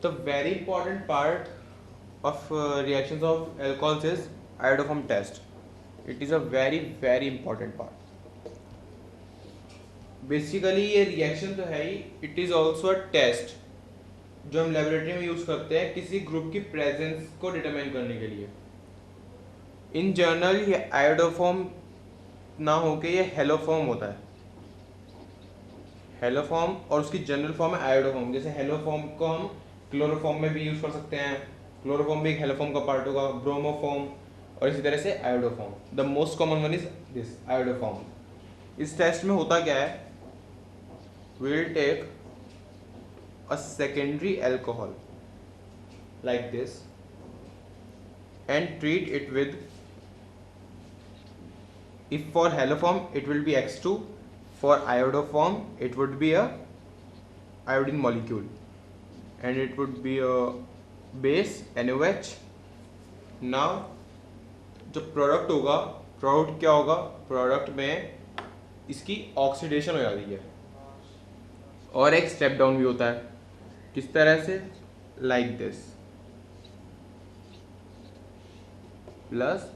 The very important part of reactions of alcohols is iodoform test. It is a very important part. Basically ये reaction तो है ही, it is also a test जो हम laboratory में use करते हैं किसी ग्रुप की प्रेजेंस को डिटरमाइन करने के लिए. इन जनरल ये आयोडोफॉर्म ना होके ये हेलोफॉर्म होता है. हेलोफॉर्म और उसकी जनरल फॉर्म है आयोडोफॉर्म. जैसे हेलोफॉर्म को हम क्लोरोफॉर्म में भी यूज़ कर सकते हैं. क्लोरोफॉर्म भी एक हेलोफॉर्म का पार्ट होगा. ब्रोमोफॉर्म और इसी तरह से iodoform. The most common one is this iodoform. इस टेस्ट में होता क्या है, we will take a secondary alcohol like this and treat it with, if for haloform it will be X2, for iodoform it would be a iodine molecule and it would be a base NaOH. now जो product होगा, product क्या होगा, product में इसकी oxidation हो जाती है और एक स्टेप डाउन भी होता है. किस तरह से, लाइक दिस, प्लस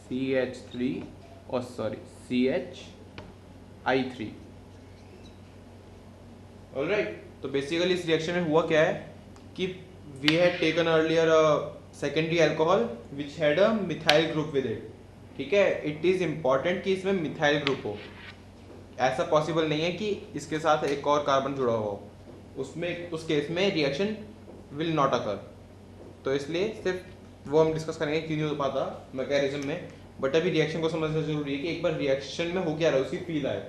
CH3 और CHI3. ऑलराइट. तो बेसिकली इस रिएक्शन में हुआ क्या है कि we had taken earlier secondary alcohol which had a methyl group with it. ठीक है, इट इज़ इम्पॉर्टेंट कि इसमें मिथाइल ग्रुप हो. ऐसा पॉसिबल नहीं है कि इसके साथ एक और कार्बन जुड़ा हुआ हो, उसमें उस केस में रिएक्शन विल नॉट अकर. तो इसलिए सिर्फ वो हम डिस्कस करेंगे क्यों नहीं हो पाता मैकेनिज्म में. बट अभी रिएक्शन को समझना जरूरी है कि एक बार रिएक्शन में हो क्या रहा है उसकी फील आए.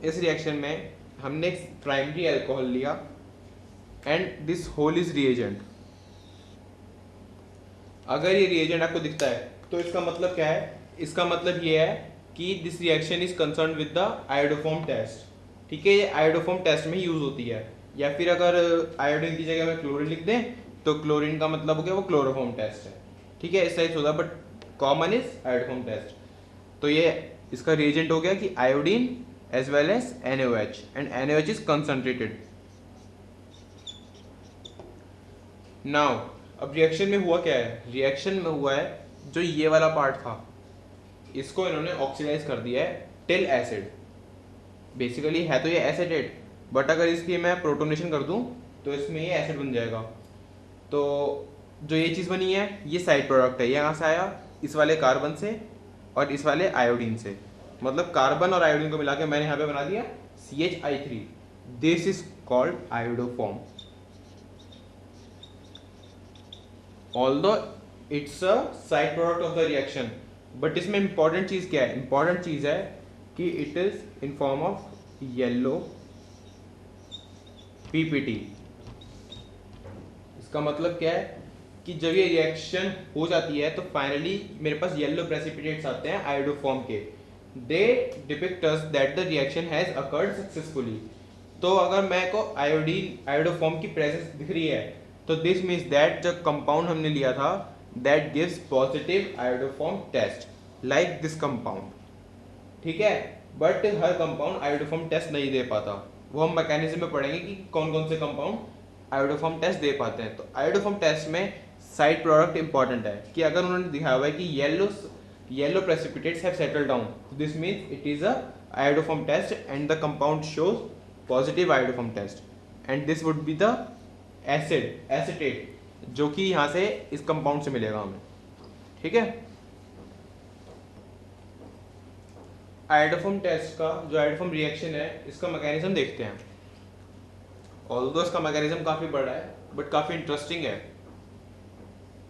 इस रिएक्शन में हमने एक प्राइमरी अल्कोहल लिया and this whole is reagent. अगर ये रिएजेंट आपको दिखता है तो इसका मतलब क्या है, इसका मतलब ये है कि this reaction is concern with the iodoform test. ठीक है, ये आयोडोफॉर्म टेस्ट में ही यूज होती है. या फिर अगर आयोडीन की जगह में क्लोरीन लिख दें तो क्लोरीन का मतलब हो गया वो क्लोरोफॉर्म टेस्ट है. ठीक है, इस टाइप होता है but common is iodoform test. तो ये इसका रिएजेंट हो गया कि iodine as well as NaOH and NaOH is concentrated. Now अब रिएक्शन में हुआ क्या है, रिएक्शन में हुआ है जो ये वाला पार्ट था इसको इन्होंने ऑक्सीडाइज कर दिया है टिल एसिड. बेसिकली है तो ये एसिडेट, बट अगर इसकी मैं प्रोटोनेशन कर दूं तो इसमें ये एसिड बन जाएगा. तो जो ये चीज़ बनी है ये साइड प्रोडक्ट है. ये कहाँ से आया, इस वाले कार्बन से और इस वाले आयोडीन से. मतलब कार्बन और आयोडीन को मिला के मैंने यहाँ पे बना दिया CHI3. This is called iodoform. Although it's a side product of the reaction, but इसमें इंपॉर्टेंट चीज़ क्या है, इंपॉर्टेंट चीज़ है कि it is in form of yellow PPT. इसका मतलब क्या है कि जब ये रिएक्शन हो जाती है तो फाइनली मेरे पास येलो प्रेसिपिटेट्स आते हैं आयोडोफॉर्म के. They depict us that the reaction has occurred successfully. तो अगर मैं को आयोडोफॉर्म की प्रेजेंस दिख रही है तो दिस मीन्स दैट जो कंपाउंड हमने लिया था that gives positive iodoform test like this compound. ठीक है, बट हर कंपाउंड आयोडोफॉर्म टेस्ट नहीं दे पाता. वो हम मैकेनिज्म में पढ़ेंगे कि कौन कौन से कंपाउंड आयोडोफॉर्म टेस्ट दे पाते हैं. तो आयोडोफॉर्म टेस्ट में साइड प्रोडक्ट इंपॉर्टेंट है कि अगर उन्होंने दिखाया हुआ है कि yellow precipitates have settled down, this means it is a iodoform test and the compound shows positive iodoform test and this would be the acetate जो कि यहाँ से इस कंपाउंड से मिलेगा हमें. ठीक है, आयोडोफॉर्म टेस्ट का जो आयोडोफॉर्म रिएक्शन है इसका मैकेनिज्म देखते हैं. ऑल्दो इसका मैकेनिज्म काफ़ी बड़ा है बट काफ़ी इंटरेस्टिंग है.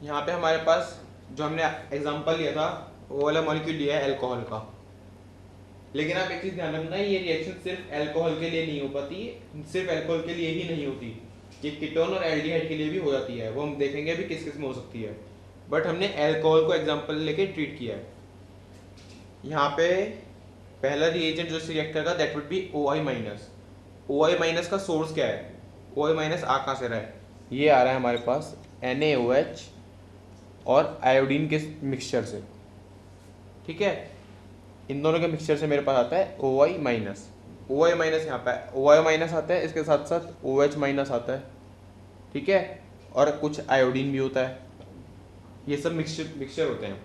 यहाँ पे हमारे पास जो हमने एग्जांपल लिया था वो वाला मॉलिक्यूल लिया है अल्कोहल का. लेकिन आप एक चीज़ ध्यान रखना, ये रिएक्शन सिर्फ अल्कोहल के लिए नहीं हो पाती, सिर्फ अल्कोहल के लिए ही नहीं होती, ये कीटोन और एल्डिहाइड के लिए भी हो जाती है. वो हम देखेंगे अभी किस किस में हो सकती है. बट हमने अल्कोहल को एग्जाम्पल लेके ट्रीट किया है. यहाँ पे पहला रिएजेंट जो रिएक्ट करेगा that would be OI minus. OI minus का सोर्स क्या है, OI माइनस आ कहाँ से रहा है, ये आ रहा है हमारे पास NaOH और आयोडीन के मिक्सचर से. ठीक है, इन दोनों के मिक्सचर से मेरे पास आता है OI माइनस. OI माइनस यहाँ पे OI माइनस आता है, इसके साथ साथ OH माइनस आता है. ठीक है, और कुछ आयोडीन भी होता है। ये सब मिक्सचर होते हैं।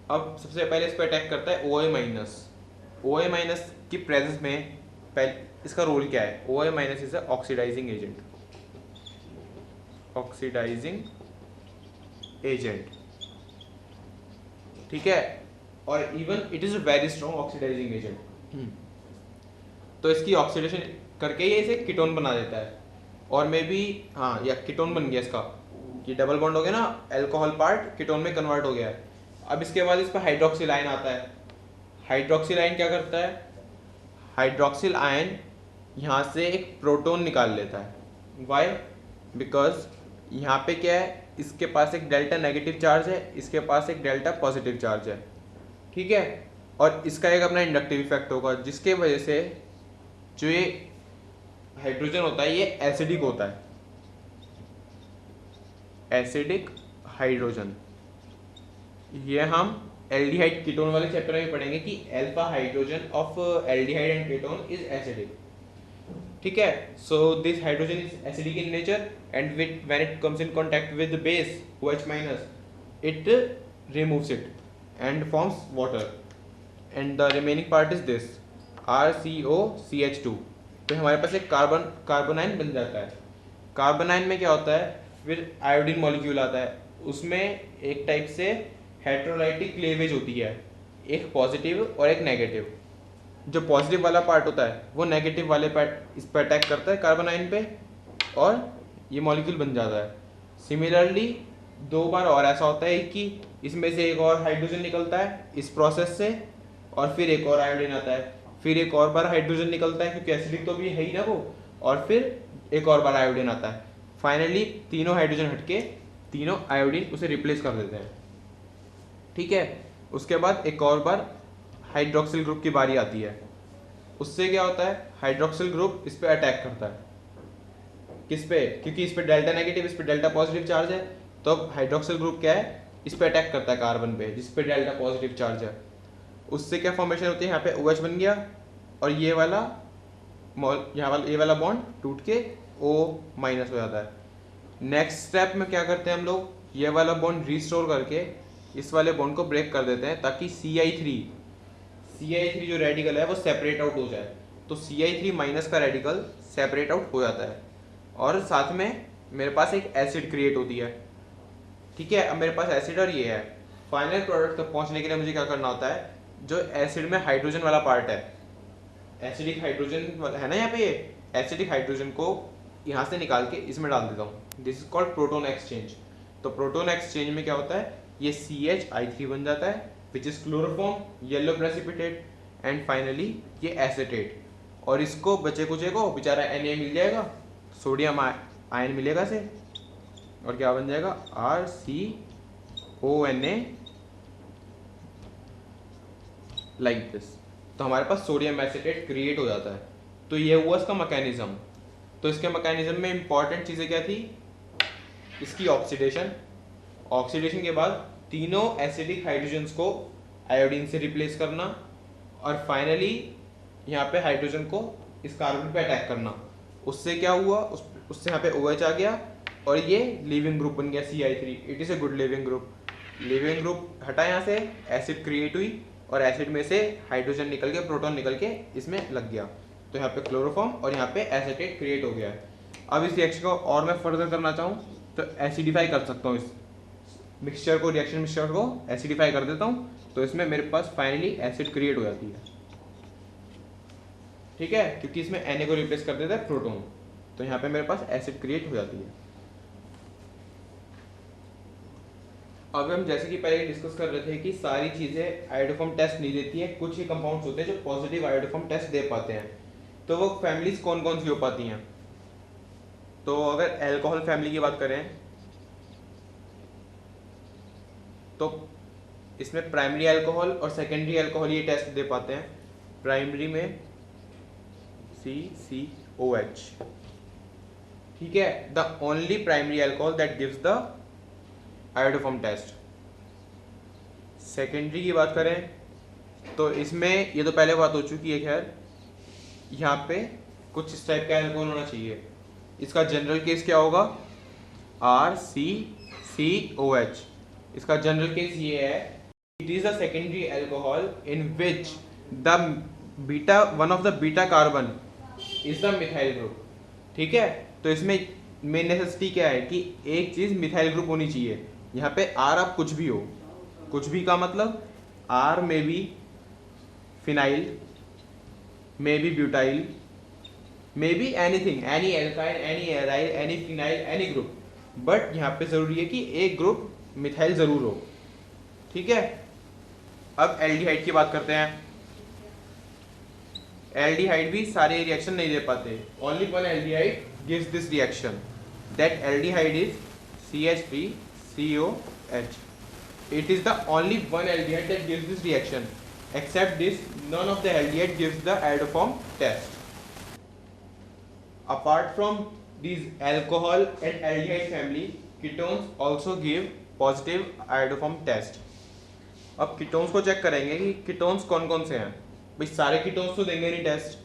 अब सबसे पहले इस पर अटैक करता है OA माइनस। OA माइनस की प्रेजेंस में इसका रोल क्या है? OA minus is oxidising agent, oxidising agent, ठीक है, और even it is a very strong oxidising agent. तो इसकी ऑक्सीडेशन करके ये इसे कीटोन बना देता है, और मे बी हाँ या कीटोन बन गया इसका, ये डबल बॉन्ड हो गया ना, अल्कोहल पार्ट कीटोन में कन्वर्ट हो गया है। अब इसके बाद इस पर हाइड्रोक्सिल आयन आता है। हाइड्रोक्सिल आयन क्या करता है? हाइड्रोक्सिल आयन यहाँ से एक प्रोटोन निकाल लेता है। वाई? बिकॉज यहाँ पे क्या है, इसके पास एक डेल्टा नेगेटिव चार्ज है, इसके पास एक डेल्टा पॉजिटिव चार्ज है, ठीक है, और इसका एक अपना इंडक्टिव इफेक्ट होगा, जिसके वजह से जो ये हाइड्रोजन होता है ये एसिडिक होता है, एसिडिक हाइड्रोजन। ये हम एल्डिहाइड कीटोन वाले चैप्टर में पढ़ेंगे कि alpha hydrogen of aldehyde and ketone is acidic, ठीक है। So this hydrogen is acidic in nature and when it comes in contact with the base OH minus, it removes it and forms water, and the remaining part is this RCOCH2। तो हमारे पास एक carbon ion बन जाता है। Carbon ion में क्या होता है, फिर आयोडीन मॉलिक्यूल आता है, उसमें एक टाइप से हेटेरोलाइटिक क्लेवेज होती है, एक पॉजिटिव और एक नेगेटिव। जो पॉजिटिव वाला पार्ट होता है वो नेगेटिव वाले पार्ट इस पर अटैक करता है कार्बन आयन पे, और ये मॉलिक्यूल बन जाता है। सिमिलरली 2 बार और ऐसा होता है कि इसमें से एक और हाइड्रोजन निकलता है इस प्रोसेस से, और फिर एक और आयोडीन आता है, फिर एक और बार हाइड्रोजन निकलता है क्योंकि एसिडिक तो भी है ही ना वो, और फिर एक और बार आयोडीन आता है। फाइनली तीनों हाइड्रोजन हटके तीनों आयोडीन उसे रिप्लेस कर देते हैं, ठीक है। उसके बाद एक और बार हाइड्रोक्सिल ग्रुप की बारी आती है। उससे क्या होता है, हाइड्रोक्सिल ग्रुप इस पे अटैक करता है। किस पे? क्योंकि इस पे डेल्टा नेगेटिव, इस पे डेल्टा पॉजिटिव चार्ज है, तो अब हाइड्रोक्सिल ग्रुप क्या है, इस पे अटैक करता है कार्बन पे जिस पे डेल्टा पॉजिटिव चार्ज है। उससे क्या फॉर्मेशन होती है, यहाँ पे OH बन गया, और ये वाला ये वाला बॉन्ड टूट के O माइनस हो जाता है। नेक्स्ट स्टेप में क्या करते हैं हम लोग, ये वाला बॉन्ड रिस्टोर करके इस वाले बॉन्ड को ब्रेक कर देते हैं ताकि CI3 जो रेडिकल है वो सेपरेट आउट हो जाए। तो CI3 माइनस का रेडिकल सेपरेट आउट हो जाता है, और साथ में मेरे पास एक एसिड क्रिएट होती है, ठीक है। अब मेरे पास एसिड और ये है। फाइनल प्रोडक्ट तक पहुंचने के लिए मुझे क्या करना होता है, जो एसिड में हाइड्रोजन वाला पार्ट है, एसिडिक हाइड्रोजन है ना यहाँ पे, ये एसिडिक हाइड्रोजन को यहाँ से निकाल के इसमें डाल देता हूँ। This is called proton exchange. तो प्रोटोन एक्सचेंज में क्या होता है, ये CH2 बन जाता है which is chloroform, yellow precipitate, and finally ये एसिटेट, और इसको बचे कुचे को बेचारा Na मिल जाएगा, सोडियम आयन मिलेगा से, और क्या बन जाएगा RCONA लाइक दिस। तो हमारे पास सोडियम एसिटेट क्रिएट हो जाता है। तो ये हुआ इसका मैकेनिज्म। तो इसके मैकेनिज्म में इंपॉर्टेंट चीज़ें क्या थी, इसकी ऑक्सीडेशन, ऑक्सीडेशन के बाद तीनों एसिडिक हाइड्रोजन्स को आयोडीन से रिप्लेस करना, और फाइनली यहाँ पे हाइड्रोजन को इस कार्बन पे अटैक करना। उससे क्या हुआ, उससे यहाँ पे OH आ गया, और ये लिविंग ग्रुप बन गया CI3। It is a good leaving group. Leaving group हटा यहाँ से, एसिड क्रिएट हुई, और एसिड में से हाइड्रोजन निकल के प्रोटॉन निकल के इसमें लग गया, तो यहाँ पे क्लोरोफॉर्म और यहाँ पे एसिटेट क्रिएट हो गया है। अब इस रिएक्शन को और मैं फर्दर करना चाहूँ तो एसिडिफाई कर सकता हूँ, इस मिक्सचर को, रिएक्शन मिक्सचर को एसिडिफाई कर देता हूँ, तो इसमें मेरे पास फाइनली एसिड क्रिएट हो जाती है, ठीक है, क्योंकि इसमें Na को रिप्लेस कर देता है प्रोटोन, तो यहाँ पे मेरे पास एसिड क्रिएट हो जाती है। अब हम जैसे कि पहले डिस्कस कर रहे थे कि सारी चीज़ें आयोडोफॉर्म टेस्ट नहीं देती हैं, कुछ ही कंपाउंड्स होते हैं जो पॉजिटिव आयोडोफॉर्म टेस्ट दे पाते हैं। तो वो फैमिलीज कौन कौन सी हो पाती हैं, तो अगर अल्कोहल फैमिली की बात करें तो इसमें प्राइमरी अल्कोहल और सेकेंडरी अल्कोहल ये टेस्ट दे पाते हैं। प्राइमरी में CCOH, ठीक है, the only primary alcohol that gives the iodoform test. Secondary की बात करें तो इसमें ये तो पहले बात हो चुकी है, खैर यहाँ पे कुछ इस टाइप का अल्कोहल होना चाहिए, इसका जनरल केस क्या होगा, RCCOH। इसका जनरल केस ये है, it is a secondary alcohol in which the beta one of the beta carbon is the methyl group. ठीक है, तो इसमें मेन नेसेसिटी क्या है कि एक चीज मिथाइल ग्रुप होनी चाहिए। यहाँ पे आर आप कुछ भी हो, कुछ भी का मतलब आर में be phenyl, may be butyl, may be anything, any alkyl, any aryl, any phenyl, any group, but यहाँ पे जरूरी है कि एक ग्रुप मिथाइल जरूर हो। ठीक है, अब एल्डिहाइड की बात करते हैं। एल्डिहाइड भी सारे रिएक्शन नहीं दे पाते, only one aldehyde gives this reaction, that aldehyde is CH3COH। it is the only one aldehyde that gives this reaction. Except this, none of the aldehyde gives the iodoform test. Apart from these alcohol and aldehyde family, ketones also give positive iodoform test. अब ketones को check करेंगे कि ketones कौन कौन से हैं। भाई सारे कीटोन्स तो देंगे नहीं टेस्ट।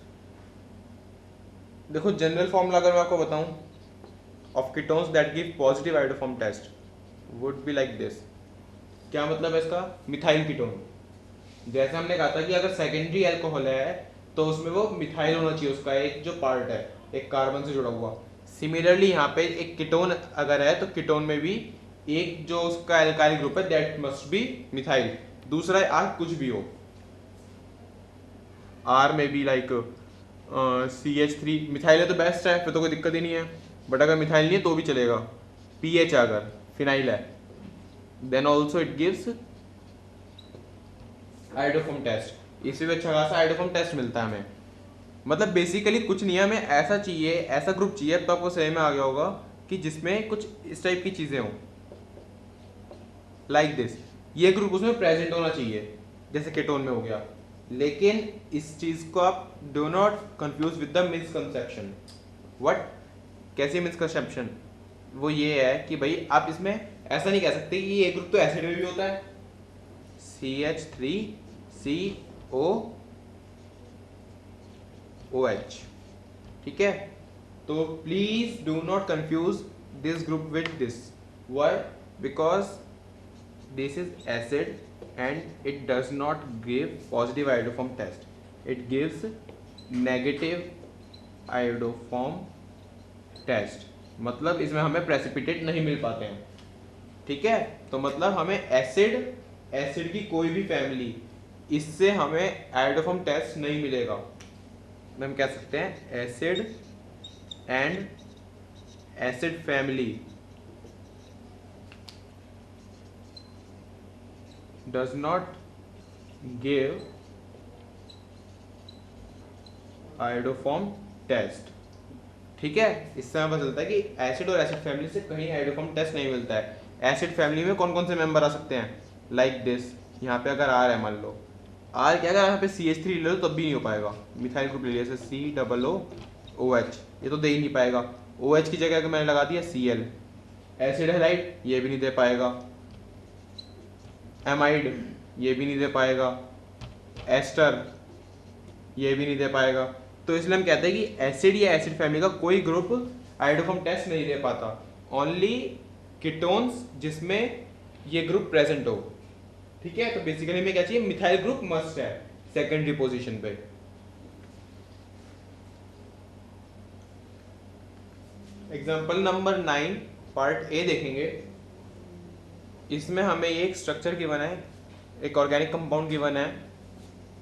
देखो जनरल फॉर्मूला अगर मैं आपको बताऊं of ketones that give positive iodoform test would be like this. क्या मतलब है इसका, मिथाइल कीटोन। जैसे हमने कहा था कि अगर सेकेंडरी अल्कोहल है तो उसमें वो मिथाइल होना चाहिए, उसका एक जो पार्ट है एक कार्बन से जुड़ा हुआ। सिमिलरली यहाँ पे एक कीटोन अगर है तो कीटोन में भी एक जो उसका एल्काइल ग्रुप है दैट मस्ट बी मिथाइल। दूसरा आर कुछ भी हो, आर में भी लाइक CH3 मिथाइल है तो बेस्ट है, फिर तो कोई दिक्कत ही नहीं है। बट अगर मिथाइल नहीं है तो भी चलेगा। PH अगर फिनाइल है then also it gives iodoform test। इससे भी अच्छा खासा iodoform test मिलता है हमें। मतलब बेसिकली कुछ नहीं है, हमें ऐसा चाहिए, ऐसा ग्रुप चाहिए, तो आपको सही में आ गया होगा कि जिसमें कुछ इस टाइप की चीजें हों लाइक दिस। ये ग्रुप उसमें प्रेजेंट होना चाहिए जैसे केटोन में हो गया। लेकिन इस चीज को आप do not confuse with the misconception. What, कैसी मिसकंसेप्शन? वो ये है कि भाई आप इसमें ऐसा नहीं कह सकते कि ये ग्रुप तो एसिड में भी होता है, CH3COOH। ठीक है, तो please do not confuse this group with this. Why? Because this is acid and it does not give positive iodoform test, it gives negative iodoform test. मतलब इसमें हमें प्रेसिपिटेट नहीं मिल पाते हैं। ठीक है, तो मतलब हमें एसिड की कोई भी फैमिली, इससे हमें iodoform टेस्ट नहीं मिलेगा। हम कह सकते हैं acid and acid family does not give iodoform test. ठीक है, इससे हमें पता चलता है कि एसिड और एसिड फैमिली से कहीं iodoform टेस्ट नहीं मिलता है। एसिड फैमिली में कौन कौन से मेंबर आ सकते हैं, लाइक दिस। यहाँ पे अगर आर है, मान लो आर क्या, अगर यहाँ पे CH3 ले लो तब भी नहीं हो पाएगा। मिथाइल ग्रुप ले लिया जैसे COOH, ये तो दे ही नहीं पाएगा। OH की जगह अगर मैंने लगा दिया Cl, एसिड हैलाइड ये भी नहीं दे पाएगा, एमाइड ये भी नहीं दे पाएगा, एस्टर ये भी नहीं दे पाएगा। तो इसलिए हम कहते हैं कि एसिड या एसिड फैमिली का कोई ग्रुप iodoform टेस्ट नहीं दे पाता, ओनली कीटोन्स जिसमें ये ग्रुप प्रेजेंट हो। ठीक है, तो बेसिकली हमें क्या चाहिए, मिथाइल ग्रुप मस्ट है सेकेंडरी पोजीशन पे। एग्जांपल नंबर 9 पार्ट ए देखेंगे। इसमें हमें एक स्ट्रक्चर गिवन है, एक ऑर्गेनिक कंपाउंड गिवन है,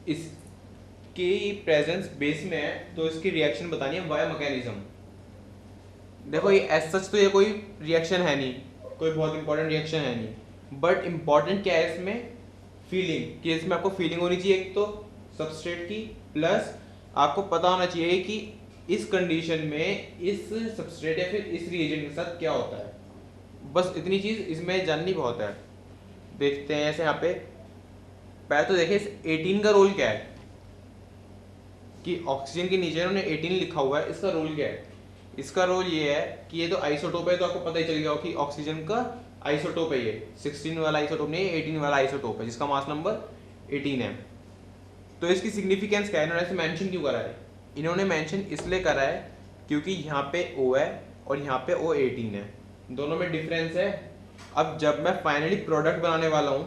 इसकी प्रेजेंस बेस में है, तो इसकी रिएक्शन बतानी है बायो मैकेनिज्म। देखो ये एज सच तो ये कोई रिएक्शन है नहीं, कोई बहुत इंपॉर्टेंट रिएक्शन है नहीं, बट इंपॉर्टेंट क्या है इसमें, फीलिंग, कि इसमें आपको फीलिंग होनी चाहिए एक तो सबस्ट्रेट की, प्लस आपको पता होना चाहिए कि इस कंडीशन में इस सबस्ट्रेट या फिर इस रिएजेंट के साथ क्या होता है। बस इतनी चीज इसमें जाननी बहुत है। देखते हैं ऐसे यहाँ पे, पहले तो देखिए इस 18 का रोल क्या है, कि ऑक्सीजन के नीचे उन्होंने 18 लिखा हुआ है, इसका रोल क्या है? इसका रोल ये है कि ये तो आइसोटोप है, तो आपको पता ही चल गया हो कि ऑक्सीजन का आइसोटोप है ये, 16 वाला आइसोटोप नहीं, 18 वाला आइसोटोप है जिसका मास नंबर 18 है। तो इसकी सिग्निफिकेंस क्या है, इन्होंने ऐसे मेंशन क्यों करा है? इन्होंने मेंशन इसलिए करा है क्योंकि यहाँ पे O है और यहाँ पे O18 है, दोनों में डिफरेंस है। अब जब मैं फाइनली प्रोडक्ट बनाने वाला हूँ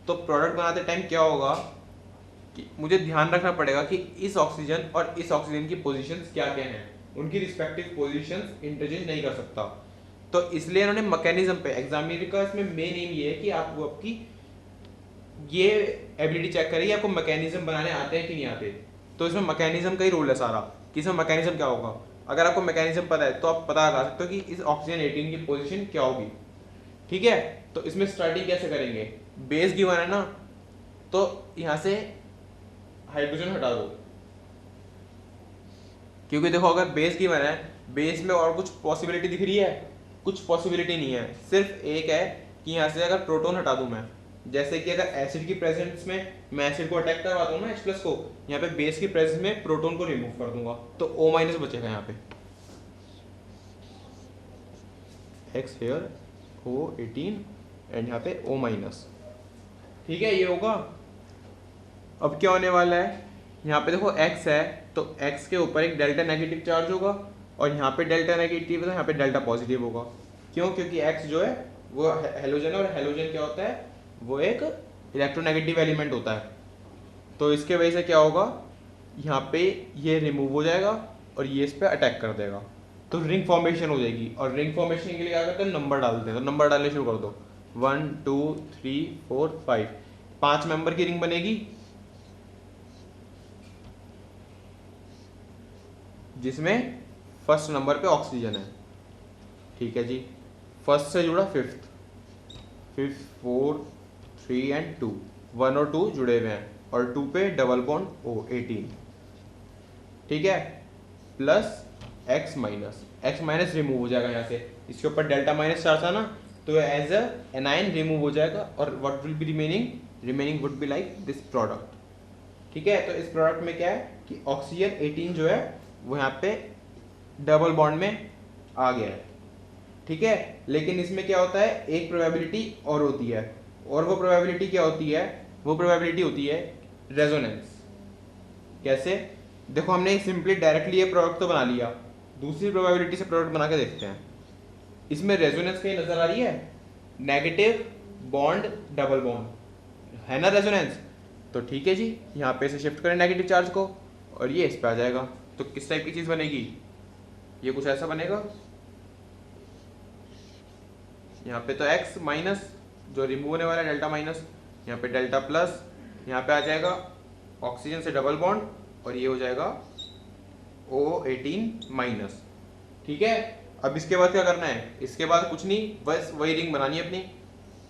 तो प्रोडक्ट बनाते टाइम क्या होगा कि मुझे ध्यान रखना पड़ेगा कि इस ऑक्सीजन और इस ऑक्सीजन की पोजीशंस क्या क्या हैं, उनकी रिस्पेक्टिव पोजीशंस इंटरचेंज नहीं कर सकता। तो इसलिए इन्होंने मैकेनिज्म पे, एग्जामिनर का इसमें मेन एम ये है कि आपको आपकी ये एबिलिटी चेक करेगी आपको मैकेनिज्म बनाने आते हैं कि नहीं आते। तो इसमें मैकेनिज्म का ही रोल है सारा कि इसमें मैकेनिज्म क्या होगा। अगर आपको मैकेनिज्म पता है तो आप पता लगा सकते हो कि इस ऑक्सीजन 18 की पोजीशन क्या होगी। ठीक है, तो इसमें स्टार्टिंग कैसे करेंगे, बेस गिवन है ना, तो यहाँ से हाइड्रोजन हटा दो, क्योंकि देखो अगर बेस गिवन है, बेस में और कुछ पॉसिबिलिटी दिख रही है, कुछ पॉसिबिलिटी नहीं है, सिर्फ एक है कि यहाँ से अगर प्रोटॉन हटा दूं मैं, जैसे कि अगर एसिड की प्रेजेंस में मैं एसिड को अटैक करवाता हूँ ना H+ को, यहाँ पे बेस की प्रेजेंस में प्रोटॉन को रिमूव कर दूंगा तो O- बचेगा यहाँ पे, X हेयर O18 एंड यहाँ पे O-। ठीक है, ये होगा। अब क्या होने वाला है, यहाँ पे देखो X है तो X के ऊपर एक डेल्टा नेगेटिव चार्ज होगा और यहाँ पे डेल्टा नेगेटिव है तो यहाँ पे डेल्टा पॉजिटिव होगा। क्यों, क्योंकि X जो है वो हेलोजन है और हेलोजन क्या होता है, वो एक इलेक्ट्रोनेगेटिव एलिमेंट होता है। तो इसके वजह से क्या होगा, यहाँ पे ये रिमूव हो जाएगा और ये इस पर अटैक कर देगा तो रिंग फॉर्मेशन हो जाएगी। और रिंग फॉर्मेशन के लिए क्या करते हैं, नंबर डालते हैं, तो नंबर डालने शुरू कर दो, 1 2 3 4 5, 5 मेंबर की रिंग बनेगी जिसमें फर्स्ट नंबर पे ऑक्सीजन है। ठीक है जी, फर्स्ट से जुड़ा फिफ्थ, 4 3 एंड 2, 1 और 2 जुड़े हुए हैं और 2 पे डबल बॉन्ड O18। ठीक है, प्लस X- रिमूव हो जाएगा यहाँ से, इसके ऊपर डेल्टा माइनस चार्ज था ना, तो एज अ एनाइन रिमूव हो जाएगा और what will be remaining would be like this product. ठीक है, तो इस प्रोडक्ट में क्या है कि ऑक्सीजन 18 जो है वो यहाँ पे डबल बॉन्ड में आ गया है। ठीक है, लेकिन इसमें क्या होता है, एक प्रोबेबिलिटी और होती है, और वो प्रोबेबिलिटी क्या होती है, वो प्रोबेबिलिटी होती है रेजोनेंस। कैसे, देखो हमने सिंपली डायरेक्टली ये प्रोडक्ट तो बना लिया, दूसरी प्रोबेबिलिटी से प्रोडक्ट बना के देखते हैं। इसमें रेजोनेंस कहीं नजर आ रही है, नेगेटिव बॉन्ड डबल बॉन्ड है ना रेजोनेंस, तो ठीक है जी, यहाँ पे से शिफ्ट करें नेगेटिव चार्ज को और ये इस पे आ जाएगा। तो किस टाइप की चीज बनेगी, ये कुछ ऐसा बनेगा, यहाँ पे तो X माइनस जो रिमूव होने वाला है डेल्टा माइनस, यहाँ पे डेल्टा प्लस, यहाँ पे आ जाएगा ऑक्सीजन से डबल बॉन्ड और ये हो जाएगा O18 माइनस। ठीक है, अब इसके बाद क्या करना है, इसके बाद कुछ नहीं, बस वही रिंग बनानी है अपनी।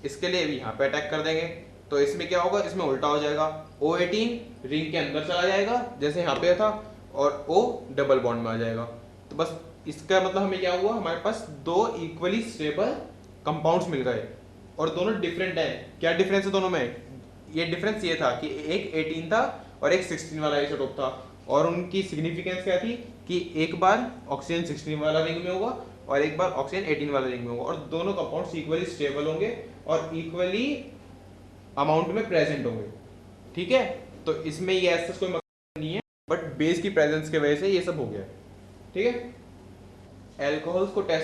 इसके लिए भी यहाँ पे अटैक कर देंगे, तो इसमें क्या होगा, इसमें उल्टा हो जाएगा, O18 रिंग के अंदर चला जाएगा जैसे यहाँ पे था और O डबल बॉन्ड में आ जाएगा। तो बस इसका मतलब हमें क्या हुआ, हमारे पास दो इक्वली स्टेबल कंपाउंड्स मिल गए और दोनों डिफरेंट है। क्या डिफरेंस है दोनों में, ये डिफरेंस ये था कि एक 18 था और एक 16 वाला आइसोटोप था, और उनकी सिग्निफिकेंस क्या थी कि एक बार ऑक्सीजन 16 वाला रिंग में होगा और एक बार ऑक्सीजन 18 वाला रिंग में होगा, और दोनों कंपाउंड्स इक्वली स्टेबल होंगे और इक्वली अमाउंट में प्रेजेंट होंगे। ठीक है, तो इसमें ये ऐसा कोई मतलब नहीं है, बट बेस की प्रेजेंस की वजह से ये सब हो गया। ठीक है, एल्कोहल्स को टेस्ट